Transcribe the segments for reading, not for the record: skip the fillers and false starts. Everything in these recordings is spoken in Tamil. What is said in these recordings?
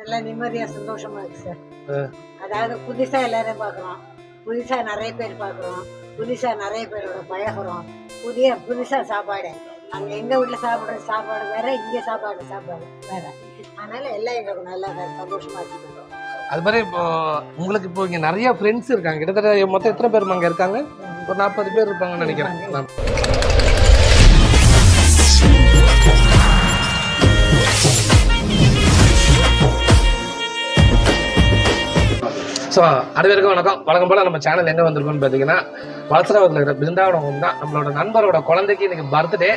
நல்லா நிம்மதியா சந்தோஷமா இருக்கு சார். அதாவது புதுசா எல்லாரையும் பார்க்குறோம், புதுசா நிறைய பேர் பார்க்குறோம், புதுசா நிறைய பேரோட பழகுறோம், புதுசா சாப்பாடு. அங்க எங்க வீட்டுல சாப்பிடுற சாப்பாடு வேற, இங்க சாப்பாடு வேற. அதனால எல்லாம் எங்களுக்கு நல்லா சந்தோஷமா இருக்கு. அது மாதிரி இப்போ உங்களுக்கு இப்போ இங்க நிறைய ஃப்ரெண்ட்ஸ் இருக்காங்க. கிட்டத்தட்ட மொத்தம் எத்தனை பேர் அங்க இருக்காங்க? ஒரு 40 பேர் இருப்பாங்கன்னு நினைக்கிறேன். ஸோ அனைவருக்கும் வணக்கம். வழக்கம் போல் நம்ம சேனல் எங்கே வந்திருக்கோம்னு பார்த்தீங்கன்னா, வளசராவத்தில் இருக்கிற பிருந்தாவனம் தான். நம்மளோட நண்பரோட குழந்தைக்கு இன்னைக்கு பர்த்டே.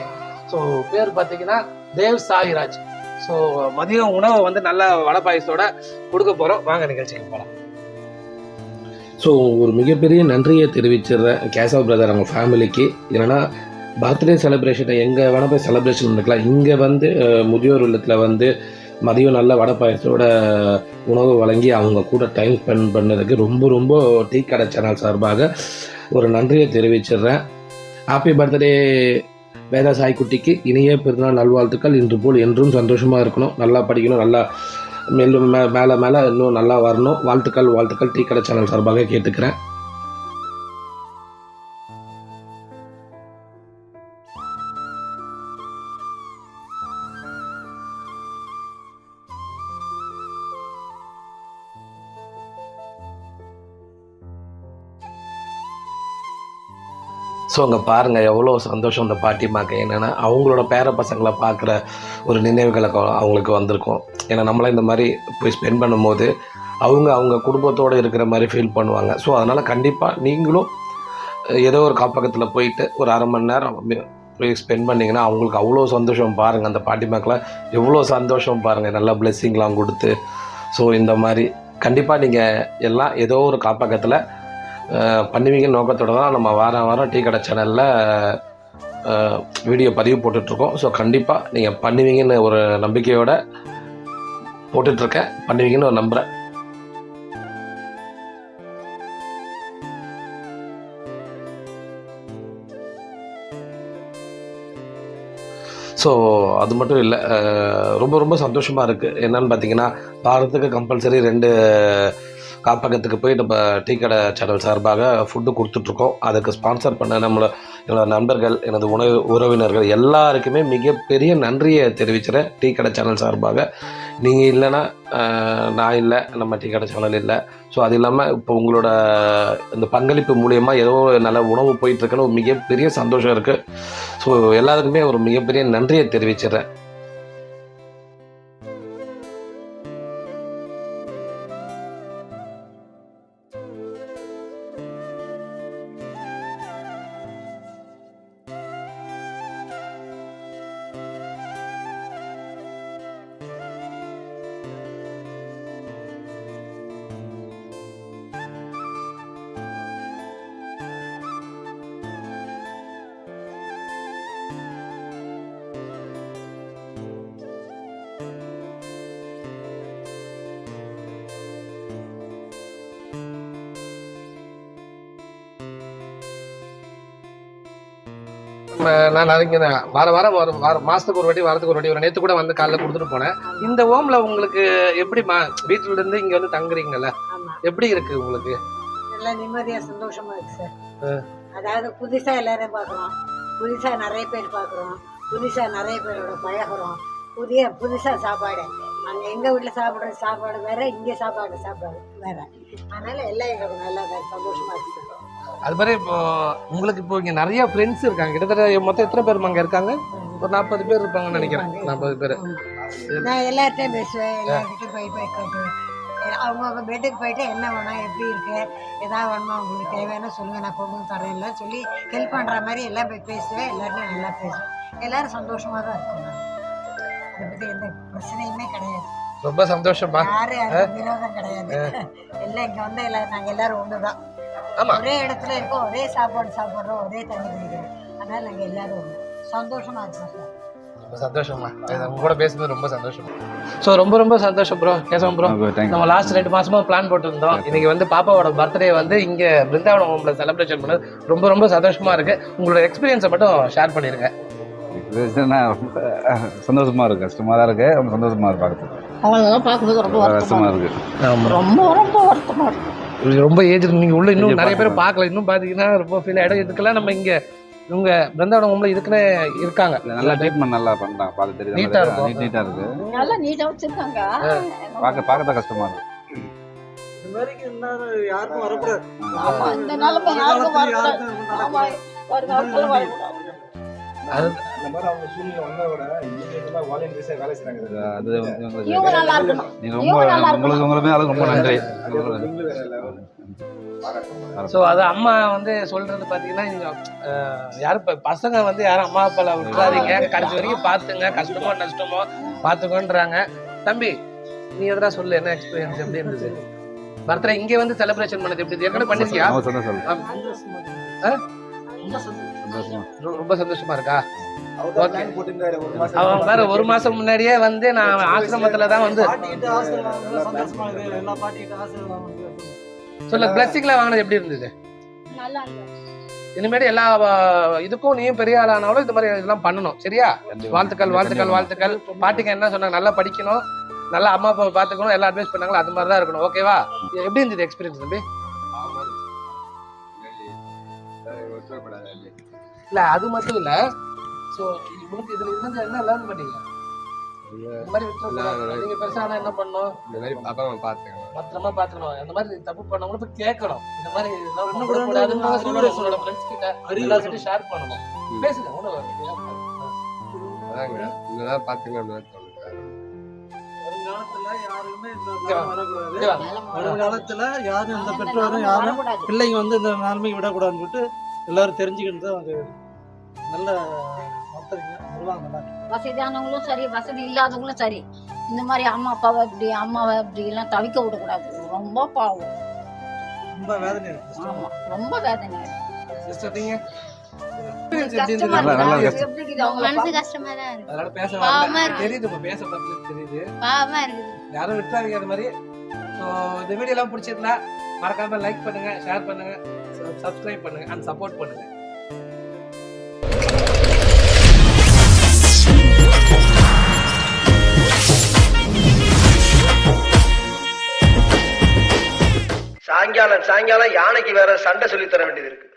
ஸோ பேர் பார்த்தீங்கன்னா தேவ் சாயிராஜ். ஸோ மதியம் உணவை வந்து நல்ல வடை பாயசத்தோட கொடுக்க போகிறோம். வாங்க நிகழ்ச்சிக்கு போகலாம். ஸோ ஒரு மிகப்பெரிய நன்றியை தெரிவிச்சிடுறேன் கேசவ் பிரதர் அவங்க ஃபேமிலிக்கு. என்னென்னா பர்த்டே செலிப்ரேஷனை எங்கே வேணால் போய் செலிப்ரேஷன் பண்ணிக்கலாம். இங்கே வந்து முதியோர் இல்லத்தில் வந்து மதியம் நல்ல வடை பாயசத்தோட உணவு வழங்கி அவங்க கூட டைம் ஸ்பெண்ட் பண்ணதுக்கு ரொம்ப ரொம்ப டீ கடை சேனல் சார்பாக ஒரு நன்றியை தெரிவிச்சிடுறேன். ஹாப்பி பர்த்டே வேதா சாய்க்குட்டிக்கு இனிய பிறந்தநாள் நல்வாழ்த்துக்கள். இன்று போல் என்றும் சந்தோஷமாக இருக்கணும், நல்லா படிக்கணும், நல்லா மேலும் மேலே இன்னும் நல்லா வரணும். வாழ்த்துக்கள் டீ கடை சேனல் சார்பாக கேட்டுக்கிறேன். ஸோ அங்கே பாருங்கள் எவ்வளோ சந்தோஷம் அந்த பாட்டிமாக்கு. என்னென்னா அவங்களோட பேர பசங்களை பார்க்குற ஒரு நினைவுகளை அவங்களுக்கு வந்திருக்கும். ஏன்னா நம்மளாம் இந்த மாதிரி போய் ஸ்பெண்ட் பண்ணும்போது அவங்க குடும்பத்தோடு இருக்கிற மாதிரி ஃபீல் பண்ணுவாங்க. ஸோ அதனால் கண்டிப்பாக நீங்களும் ஏதோ ஒரு காப்பகத்தில் போயிட்டு ஒரு அரை மணி நேரம் போய் ஸ்பெண்ட் பண்ணிங்கன்னா அவங்களுக்கு அவ்வளோ சந்தோஷம். பாருங்கள் அந்த பாட்டிமாக்கெலாம் எவ்வளோ சந்தோஷம் பாருங்கள், நல்லா பிளெஸ்ஸிங்லாம் கொடுத்து. ஸோ இந்த மாதிரி கண்டிப்பாக நீங்கள் எல்லாம் ஏதோ ஒரு காப்பகத்தில் பண்ணுவீங்கன்னு நோக்கத்தோடு தான் நம்ம வாரம் டீ கடை சேனலில் வீடியோ பதிவு போட்டுட்ருக்கோம். ஸோ கண்டிப்பாக நீங்கள் பண்ணுவீங்கன்னு ஒரு நம்பிக்கையோடு போட்டுட்ருக்கேன், பண்ணுவீங்கன்னு ஒரு நம்புகிறேன். ஸோ அது மட்டும் இல்லை, ரொம்ப ரொம்ப சந்தோஷமாக இருக்குது. என்னன்னு பார்த்தீங்கன்னா, வாரத்துக்கு கம்பல்சரி 2 காப்பகத்துக்கு போய் நம்ம டீ கடை சேனல் சார்பாக ஃபுட்டு கொடுத்துட்ருக்கோம். அதுக்கு ஸ்பான்சர் பண்ண என்னோடய நண்பர்கள், எனது உறவினர்கள் எல்லாருக்குமே மிகப்பெரிய நன்றியை தெரிவிக்கிறேன் டீ கடை சேனல் சார்பாக. நீங்கள் இல்லைன்னா நான் இல்லை, நம்ம டீ கடை சேனல் இல்லை. ஸோ அது இல்லாமல் இப்போ உங்களோட இந்த பங்களிப்பு மூலியமாக ஏதோ நல்ல உணவு போயிட்டுருக்குன்னு ஒரு மிகப்பெரிய சந்தோஷம் இருக்குது. ஸோ எல்லாருக்குமே ஒரு மிகப்பெரிய நன்றியை தெரிவிச்சிடுறேன். நான் அதுக்கு வாரம் மாதத்துக்கு ஒரு வாரத்துக்கு ஒரு நேற்று கூட வந்து காலைல கொடுத்துட்டு போனேன். இந்த ஹோம்ல உங்களுக்கு எப்படி வீட்டுல இருந்து இங்க வந்து தங்குறீங்கல்ல, எப்படி இருக்கு உங்களுக்கு? நல்லா நிம்மதியா சந்தோஷமா இருக்கு சார். அதாவது புதுசா எல்லாரையும் பார்க்குறோம், புதுசா நிறைய பேர் பார்க்குறோம், புதுசா நிறைய பேரோட பழகுறோம், புதுசா சாப்பாடு. அங்க எங்க வீட்டுல சாப்பிடுற சாப்பாடு வேற, இங்க சாப்பாடு வேற. அதனால எல்லாம் எங்களுக்கு நல்லா சந்தோஷமா இருக்கு சார். அது மாதிரி இப்போ உங்களுக்கு இப்போ இங்க நிறைய ஃப்ரெண்ட்ஸ் இருக்காங்க. கிட்டத்தட்ட மொத்தம் எத்தனை பேர் அங்க இருக்காங்க? ஒரு 40 பேர் இருப்பாங்கன்னு நினைக்கிறேன். 40 பேர். நான் எல்லார்ட்டையும் பேசுவேன், எல்லார்கிட்டையும் போய் அவங்க பெட்டுக்கு போயிட்டு என்ன வேணும், எப்படி இருக்கு, எதாவது வேணுமா, உங்களுக்கு தேவையான சொல்லுங்க, நான் கொண்டு வந்து தரேன், எல்லாம் சொல்லி ஹெல்ப் பண்ற மாதிரி எல்லாம் போய் பேசுவேன். எல்லாருமே நல்லா பேசுவேன். எல்லாரும் சந்தோஷமா தான் இருக்கும். அதை பத்தி எந்த பிரச்சனையுமே கிடையாது. ரொம்ப சந்தோஷமா. யாரும் விரோதம் கிடையாது. எல்லாம் இங்க வந்து நாங்க எல்லாரும் ஒண்ணுதான். ஒரே இடத்துல இருக்கோம், ஒரே சாப்பாடு சாப்பிட்றோம், ஒரே தண்ணி குடிக்கிறோம். அதனால நாங்க எல்லாரும் சந்தோஷமா இருக்கோம் சார். ரொம்ப சந்தோஷமா உங்க கூட பேசுறது ரொம்ப சந்தோஷம். ஸோ ரொம்ப ரொம்ப சந்தோஷம் ப்ரோ, கேசவம் ப்ரோ. நம்ம லாஸ்ட் 2 மாசமா பிளான் போட்டுருந்தோம். இன்னைக்கு வந்து பாப்பாவோட பர்த்டே வந்து இங்க பிருந்தாவனம் ஹோம்ல செலிப்ரேஷன் பண்ணது ரொம்ப ரொம்ப சந்தோஷமா இருக்கு. உங்களோட எக்ஸ்பீரியன்ஸை மட்டும் ஷேர் பண்ணிருங்க. ரொம்ப சந்தோஷமா இருக்கு, கஷ்டமா தான் இருக்கு, ரொம்ப சந்தோஷமா இருக்கு பார்க்கறதுக்கு. அவங்களெல்லாம் பார்க்கும்போது ரொம்ப வருத்தமாக இருக்குது. ஆமாம், ரொம்ப ரொம்ப வருத்தமாக இருக்குது. ரொம்ப ஏஜ் நீங்கள் உள்ள இன்னும் நிறைய பேர் பார்க்கல. இன்னும் பார்த்தீங்கன்னா ரொம்ப ஃபீல் ஆகிடும். இதுக்கெல்லாம் நம்ம இங்கே இவங்க பிருந்தாவனம் இதுக்குன்னே இருக்காங்க. நல்லா ட்ரீட்மெண்ட் நல்லா பண்ணுறாங்க. பார்த்து தெரியுது, நீட்டாக இருக்கும். நீட்டாக இருக்குது. நல்லா நீட்டாக வச்சுருக்காங்க. பார்க்கத்தான் கஷ்டமாக இருக்குது. யாருக்கும் வரக்கூடாது. ஆமாம், இந்த நிலைமை யாருக்கும் வரக்கூடாது. ஆமாம், ஒரு காலத்தில் வரக்கூடாது. அது இந்த மாதிரி அவங்க சூழ்நிலை வந்தா கூட இவங்க வாலண்டியர்ஸா வேலை செய்றாங்க. அது இவங்க நல்லா இருக்கணும். நீங்கள் ரொம்ப உங்களுக்கு மேலே ரொம்ப நன்றி. ஸோ அது அம்மா சொல்றது பார்த்தீங்கன்னா யாரும் இப்போ பசங்க யாரும் அம்மா அப்பால விட்டுறாதீங்க, கடைசி வரைக்கும் பார்த்துங்க, கஷ்டமோ நஷ்டமோ பார்த்துக்கோன்றாங்க. தம்பி நீ எதனா சொல்லு, என்ன எக்ஸ்பீரியன்ஸ் எப்படி இருந்தது பர்த்டே இங்கே செலிப்ரேஷன் பண்ணது எப்படி? ஏற்கனவே பண்ணிருக்கியா? ரொம்ப சந்தோஷமா இருக்கா? அவங்க வேற ஒரு மாசம் முன்னாடியே நான் ஆசிரமத்துல தான் சொல்ல பிளஸிங்ல வாங்கினது எப்படி இருந்தது? நல்லா இருக்கு. இனிமேட்டு எல்லா இதுக்கும் நீயும் பெரிய ஆளானாலும் இந்த மாதிரி இதெல்லாம் பண்ணணும். சரியா? வாழ்த்துக்கள் வாழ்த்துக்கள் வாழ்த்துக்கள். பாட்டிங்க என்ன சொன்னாங்க? நல்லா படிக்கணும், நல்லா அம்மா அப்பா பாத்துக்கணும், எல்லாம் அட்வைஸ் பண்ணாங்களோ அது மாதிரி தான் இருக்கணும். ஓகேவா? எப்படி இருந்தது எக்ஸ்பீரியன்ஸ் தம்பி? இல்ல அது மட்டும் இல்ல. ஸோ உங்களுக்கு இதுல இருந்து என்ன லேர்ன் பண்ணீங்க? இந்த மாதிரி நீங்க பெருசானா என்ன பண்ணணும்? இந்த மாதிரி பத்திரமா பாத்துக்கணும். அந்த மாதிரி தப்பு பண்ணவங்க போய் கேட்கணும். இந்த மாதிரி இன்னும் கூட கூடாதுன்னு உங்களோட ஃப்ரெண்ட்ஸ் கிட்ட எல்லாரும் ஷேர் பண்ணணும். பேசுங்க. அதாங்க இங்கதான் பாத்துங்க அப்படின்னு வருங்காலத்துல யாரும் இந்த பெற்றோரும் யாரும் பிள்ளைங்க இந்த நிலைமைக்கு விடக்கூடாதுன்னு சொல்லிட்டு எல்லாரும் தெரிஞ்சுக்கிட்டு தான் அவங்க நல்ல வசதியானவங்களும் சரி, வசதி இல்லாதவங்களும் சரி, இந்த மாதிரி அம்மாவை இப்படி எல்லாம் தவிக்க விடக்கூடாது. ரொம்ப பாவம், ரொம்ப வேதனை இருக்கு. ஆமா, ரொம்ப வேதனை மனசு கஷ்டமா தான் இருக்கு. பாவமா இருக்கு. தெரியுது. பாவமா இருக்குது. யாரும் விட்டுறாதீங்க அது மாதிரி. ஸோ இந்த வீடியோ எல்லாம் பிடிச்சிருந்தா மறக்காம லைக் பண்ணுங்க, ஷேர் பண்ணுங்க, சப்ஸ்கிரைப் பண்ணுங்க அண்ட் சப்போர்ட் பண்ணுங்க. சாயங்காலம் யானைக்கு வேற சண்டை சொல்லி தர வேண்டியது இருக்கு.